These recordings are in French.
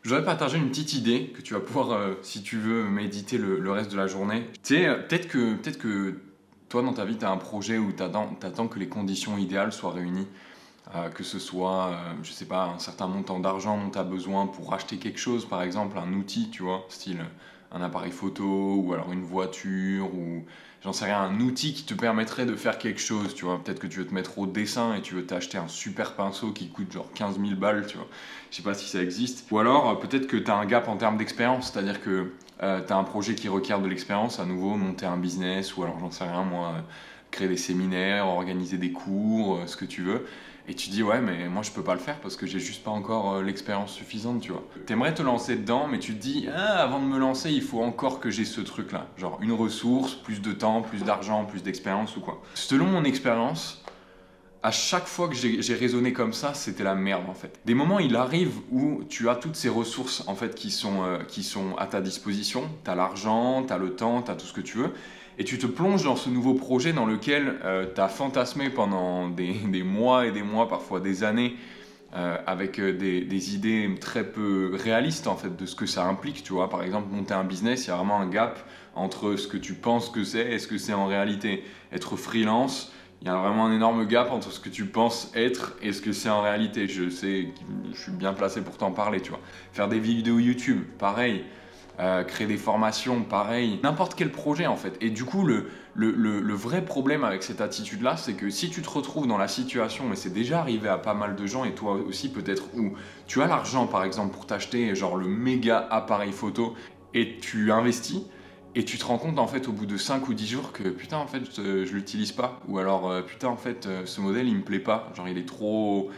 Je voudrais partager une petite idée que tu vas pouvoir, si tu veux, méditer le reste de la journée. Tu sais, peut-être que toi, dans ta vie, tu as un projet où tu attends que les conditions idéales soient réunies. Que ce soit, je sais pas, un certain montant d'argent dont tu as besoin pour acheter quelque chose, par exemple, un outil, tu vois, style un appareil photo ou alors une voiture ou j'en sais rien, un outil qui te permettrait de faire quelque chose, tu vois. Peut-être que tu veux te mettre au dessin et tu veux t'acheter un super pinceau qui coûte genre 15 000 balles, tu vois. Je sais pas si ça existe. Ou alors, peut-être que tu as un gap en termes d'expérience, c'est-à-dire que tu as un projet qui requiert de l'expérience, à nouveau, monter un business ou alors j'en sais rien, moi, créer des séminaires, organiser des cours, ce que tu veux. Et tu dis ouais mais moi je peux pas le faire parce que j'ai juste pas encore l'expérience suffisante, tu vois. T'aimerais te lancer dedans mais tu te dis ah, avant de me lancer il faut encore que j'ai ce truc là. Genre une ressource, plus de temps, plus d'argent, plus d'expérience ou quoi. Selon mon expérience, à chaque fois que j'ai raisonné comme ça, c'était la merde en fait. Des moments il arrive où tu as toutes ces ressources en fait qui sont à ta disposition. T'as l'argent, t'as le temps, t'as tout ce que tu veux. Et tu te plonges dans ce nouveau projet dans lequel tu as fantasmé pendant des mois et des mois, parfois des années, avec des idées très peu réalistes en fait de ce que ça implique. Tu vois, par exemple, monter un business, il y a vraiment un gap entre ce que tu penses que c'est et ce que c'est en réalité. Être freelance, il y a vraiment un énorme gap entre ce que tu penses être et ce que c'est en réalité. Je sais, je suis bien placé pour t'en parler, tu vois. Faire des vidéos YouTube, pareil. Créer des formations, pareil, n'importe quel projet en fait. Et du coup, le vrai problème avec cette attitude-là, c'est que si tu te retrouves dans la situation, et c'est déjà arrivé à pas mal de gens, et toi aussi peut-être, où tu as l'argent par exemple pour t'acheter genre le méga appareil photo, et tu investis, et tu te rends compte en fait au bout de 5 ou 10 jours que putain en fait je l'utilise pas, ou alors putain en fait ce modèle il me plaît pas, genre il est trop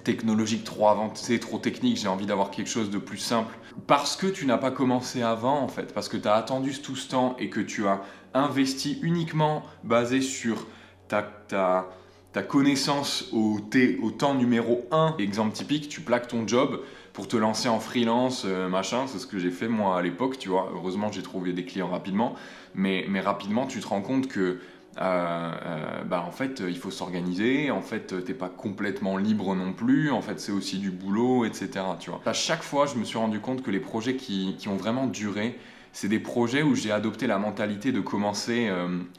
technologique, trop avancé, trop technique, j'ai envie d'avoir quelque chose de plus simple. Parce que tu n'as pas commencé avant en fait, parce que tu as attendu tout ce temps et que tu as investi uniquement basé sur ta connaissance au temps numéro 1. Exemple typique, tu plaques ton job pour te lancer en freelance, machin, c'est ce que j'ai fait moi à l'époque, tu vois. Heureusement j'ai trouvé des clients rapidement, mais rapidement tu te rends compte que en fait il faut s'organiser, en fait t'es pas complètement libre non plus, en fait c'est aussi du boulot, etc. Tu vois. À chaque fois je me suis rendu compte que les projets qui ont vraiment duré, c'est des projets où j'ai adopté la mentalité de commencer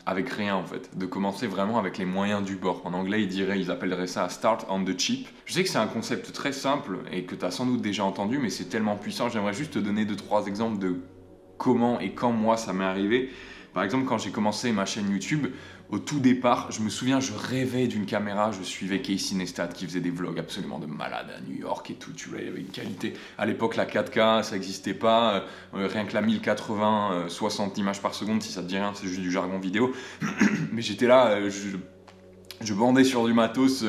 avec rien en fait, de commencer vraiment avec les moyens du bord. En anglais ils appelleraient ça start on the cheap. Je sais que c'est un concept très simple et que tu as sans doute déjà entendu, mais c'est tellement puissant. J'aimerais juste te donner 2-3 exemples de comment et quand moi ça m'est arrivé. Par exemple, quand j'ai commencé ma chaîne YouTube, au tout départ, je me souviens, je rêvais d'une caméra, je suivais Casey Neistat qui faisait des vlogs absolument de malade à New York et tout, tu vois, il y avait une qualité. À l'époque, la 4K, ça n'existait pas, rien que la 1080, 60 images par seconde, si ça te dit rien, c'est juste du jargon vidéo. Mais j'étais là, je bandais sur du matos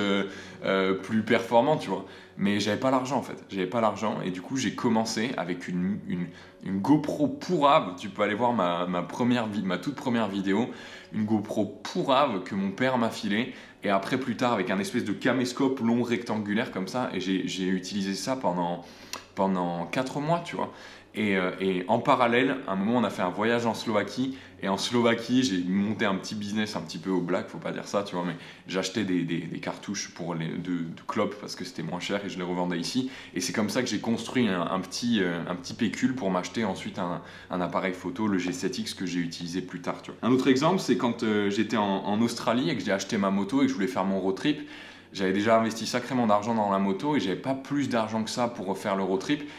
plus performant, tu vois. Mais j'avais pas l'argent en fait, j'avais pas l'argent et du coup j'ai commencé avec une GoPro pourrave. Tu peux aller voir ma toute première vidéo, une GoPro pourrave que mon père m'a filée et après plus tard avec un espèce de caméscope long rectangulaire comme ça et j'ai utilisé ça pendant 4 mois, tu vois. Et en parallèle, à un moment, on a fait un voyage en Slovaquie. Et en Slovaquie, j'ai monté un petit business un petit peu au black, faut pas dire ça, tu vois, mais j'achetais des cartouches de clopes parce que c'était moins cher et je les revendais ici. Et c'est comme ça que j'ai construit un petit pécule pour m'acheter ensuite un appareil photo, le G7X, que j'ai utilisé plus tard, tu vois. Un autre exemple, c'est quand j'étais en Australie et que j'ai acheté ma moto et que je voulais faire mon road trip. J'avais déjà investi sacrément d'argent dans la moto et j'avais pas plus d'argent que ça pour faire le road trip.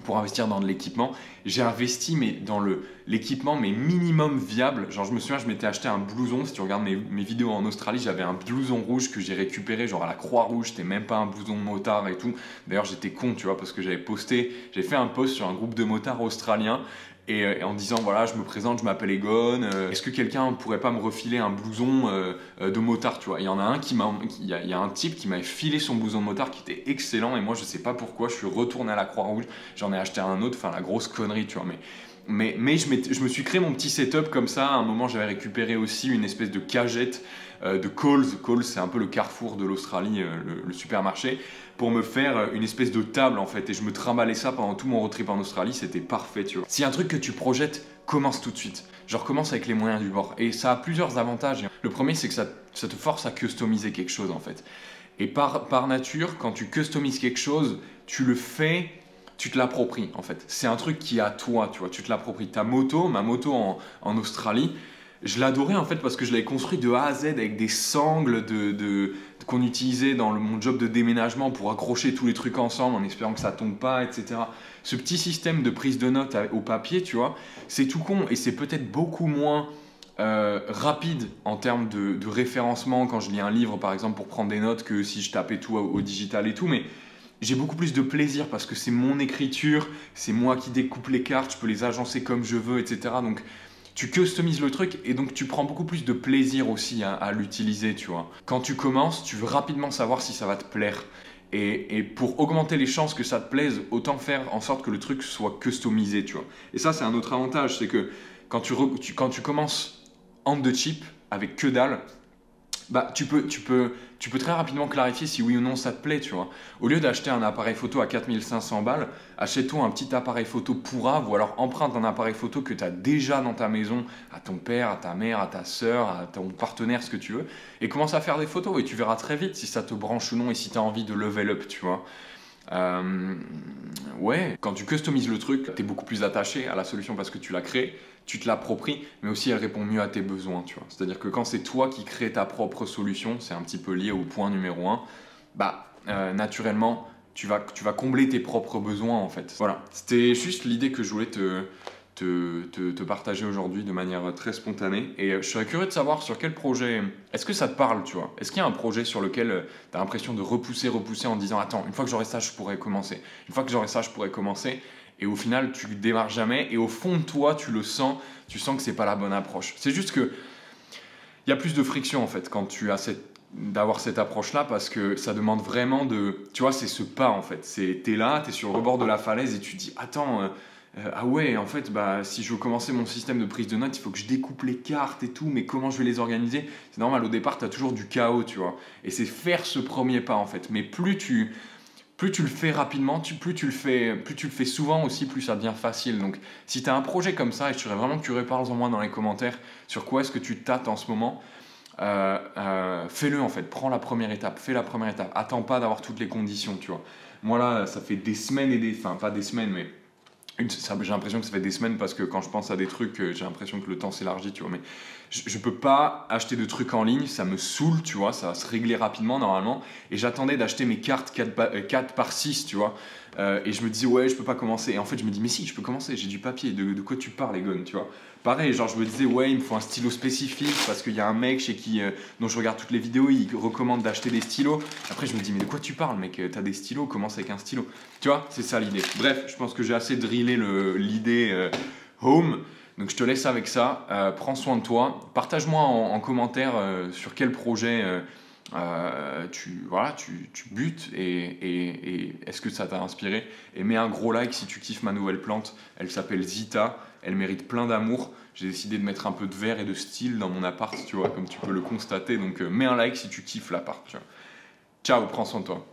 Pour investir dans de l'équipement, j'ai investi mais dans l'équipement mais minimum viable. Genre je me souviens, je m'étais acheté un blouson. Si tu regardes mes vidéos en Australie, j'avais un blouson rouge que j'ai récupéré genre à la Croix-Rouge. C'était même pas un blouson de motard et tout. D'ailleurs j'étais con, tu vois, parce que j'avais fait un post sur un groupe de motards australiens. Et en disant voilà, je me présente, je m'appelle Egon, est-ce que quelqu'un pourrait pas me refiler un blouson de motard, tu vois. Il y en a un il y a un type qui m'avait filé son blouson de motard qui était excellent et moi je sais pas pourquoi, je suis retourné à la Croix-Rouge, j'en ai acheté un autre, enfin la grosse connerie, tu vois. Mais je me suis créé mon petit setup comme ça. À un moment j'avais récupéré aussi une espèce de cagette de Coles. Coles c'est un peu le Carrefour de l'Australie, le supermarché, pour me faire une espèce de table en fait, et je me trimballais ça pendant tout mon road trip en Australie, c'était parfait, tu vois. S'il y a un truc que tu projettes, commence tout de suite. Genre commence avec les moyens du bord, et ça a plusieurs avantages. Le premier c'est que ça te force à customiser quelque chose en fait. Et par nature, quand tu customises quelque chose, tu le fais, tu te l'appropries en fait. C'est un truc qui est à toi, tu vois, tu te l'appropries. Ma moto en Australie, je l'adorais en fait parce que je l'avais construit de A à Z avec des sangles qu'on utilisait dans mon job de déménagement pour accrocher tous les trucs ensemble en espérant que ça tombe pas, etc. Ce petit système de prise de notes au papier, tu vois, c'est tout con et c'est peut-être beaucoup moins rapide en termes de référencement quand je lis un livre par exemple pour prendre des notes que si je tapais tout au digital et tout, mais j'ai beaucoup plus de plaisir parce que c'est mon écriture, c'est moi qui découpe les cartes, je peux les agencer comme je veux, etc. Donc tu customises le truc et donc tu prends beaucoup plus de plaisir aussi à l'utiliser, tu vois. Quand tu commences, tu veux rapidement savoir si ça va te plaire. Et pour augmenter les chances que ça te plaise, autant faire en sorte que le truc soit customisé, tu vois. Et ça, c'est un autre avantage, c'est que quand tu commences on the cheap, avec que dalle, bah, tu peux très rapidement clarifier si oui ou non ça te plaît, tu vois. Au lieu d'acheter un appareil photo à 4500 balles, achète-toi un petit appareil photo pourrave ou alors emprunte un appareil photo que tu as déjà dans ta maison, à ton père, à ta mère, à ta sœur, à ton partenaire, ce que tu veux, et commence à faire des photos et tu verras très vite si ça te branche ou non et si tu as envie de level up, tu vois. Ouais, quand tu customises le truc, tu es beaucoup plus attaché à la solution parce que tu l'as créée, tu te l'appropries, mais aussi elle répond mieux à tes besoins, tu vois. C'est-à-dire que quand c'est toi qui crées ta propre solution, c'est un petit peu lié au point numéro 1, bah naturellement, tu vas combler tes propres besoins en fait. Voilà, c'était juste l'idée que je voulais te partager aujourd'hui de manière très spontanée. Et je serais curieux de savoir sur quel projet, est-ce que ça te parle, tu vois? Est-ce qu'il y a un projet sur lequel tu as l'impression de repousser en disant attends, une fois que j'aurai ça, je pourrais commencer. Une fois que j'aurai ça, je pourrais commencer. Et au final, tu démarres jamais. Et au fond de toi, tu sens que c'est pas la bonne approche. C'est juste que il y a plus de friction en fait quand tu as d'avoir cette approche-là parce que ça demande vraiment tu vois, c'est ce pas en fait. T'es là, t'es sur le rebord de la falaise et tu te dis attends. Ah ouais, en fait, bah, si je veux commencer mon système de prise de notes, il faut que je découpe les cartes et tout, mais comment je vais les organiser? C'est normal, au départ, tu as toujours du chaos, tu vois. Et c'est faire ce premier pas, en fait. Mais plus tu le fais rapidement, plus tu le fais souvent aussi, plus ça devient facile. Donc, si tu as un projet comme ça, et je serais vraiment curieux, parle-en-moi dans les commentaires, sur quoi est-ce que tu tâtes en ce moment, fais-le en fait, prends la première étape, fais la première étape. Attends pas d'avoir toutes les conditions, tu vois. Moi là, ça fait des semaines enfin pas des semaines, mais j'ai l'impression que ça fait des semaines parce que quand je pense à des trucs, j'ai l'impression que le temps s'élargit, tu vois. Mais je peux pas acheter de trucs en ligne, ça me saoule, tu vois. Ça va se régler rapidement normalement. Et j'attendais d'acheter mes cartes 4 par 6, tu vois. Et je me dis, ouais, je peux pas commencer. Et en fait, je me dis, mais si, je peux commencer, j'ai du papier. De quoi tu parles, Egon, tu vois. Pareil, genre, je me disais, ouais, il me faut un stylo spécifique parce qu'il y a un mec chez qui, dont je regarde toutes les vidéos, il recommande d'acheter des stylos. Après, je me dis, mais de quoi tu parles, mec? T'as des stylos, commence avec un stylo. Tu vois, c'est ça l'idée. Bref, je pense que j'ai assez drillé l'idée home. Donc, je te laisse avec ça. Prends soin de toi. Partage-moi en commentaire sur quel projet tu butes et est-ce que ça t'a inspiré. Et mets un gros like si tu kiffes ma nouvelle plante. Elle s'appelle Zita. Elle mérite plein d'amour. J'ai décidé de mettre un peu de vert et de style dans mon appart, tu vois, comme tu peux le constater. Donc, mets un like si tu kiffes l'appart, tu vois. Ciao, prends soin de toi.